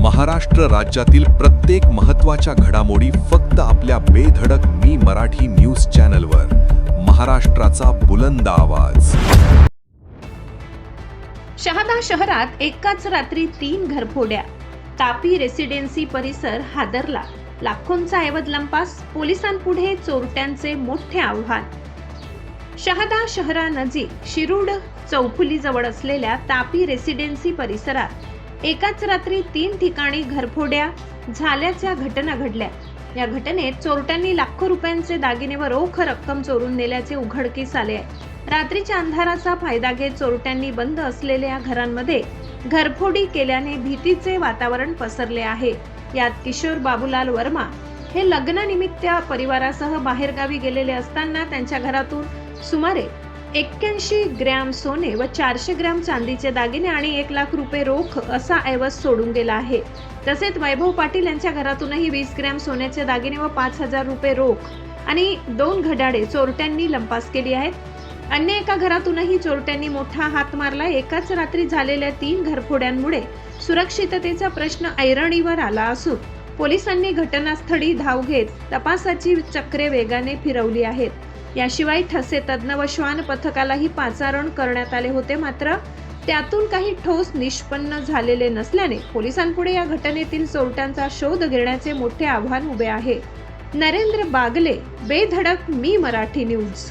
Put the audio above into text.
महाराष्ट्र राज्यातील प्रत्येक महत्त्वाच्या घडामोडी फक्त आपल्या बेधडक मी मराठी न्यूज चॅनलवर. महाराष्ट्राचा बुलंद आवाज. शहादा शहरात एकाच रात्री 3 घरफोड्या. तापी रेसिडेन्सी परिसर हादरला. लाखोंचा ऐवज लंपास. पोलिसांपुढे चोरट्यांचे मोठे आव्हान. शहादा शहरानजीक शिरूड चौफुलीजवळ असलेल्या तापी रेसिडेन्सी परिसरात एकाच रात्री 3 ठिकाणी घरफोड्या झाल्याच्या घटना घडल्या. या घटनेत चोरट्यांनी लाखो रुपयांचे दागिने व रोख रक्कम चोरून नेल्याचे उघडकीस आले आहे. रात्रीच्या अंधाराचा फायदा घेत चोरट्यांनी बंद असलेल्या घरांमध्ये घरफोडी केल्याने भीतीचे वातावरण पसरले आहे. यात किशोर बाबूलाल वर्मा हे लग्नानिमित्त परिवारासह बाहेरगावी गेलेले असताना त्यांच्या घरातून सुमारे 81 ग्रॅम सोने व 400 ग्रॅम चांदीचे दागिने आणि 1 लाख रुपये रोख असा ऐवज सोडून गेला आहे. तसेच वैभव पाटील यांच्या घरातूनही 20 ग्रॅम सोन्याचे दागिने व 5,000 रुपये रोख आणि 2 घड्याळे चोरट्यांनी लंपास केली आहेत. अन्य एका घरातूनही चोरट्यांनी मोठा हात मारला. एकाच रात्री झालेल्या 3 घरफोड्यांमुळे सुरक्षिततेचा प्रश्न ऐरणीवर आला असून पोलिसांनी घटनास्थळी धाव घेत तपासाची चक्रे वेगाने फिरवली आहेत. याशिवाय ठसे तज्ञ व श्वान पथकालाही पाचारण करण्यात आले होते. मात्र त्यातून काही ठोस निष्पन्न झालेले नसल्याने पोलिसांपुढे या घटनेतील चोरट्यांचा शोध घेण्याचे मोठे आव्हान उभे आहे. नरेंद्र बागले, बेधडक मी मराठी न्यूज.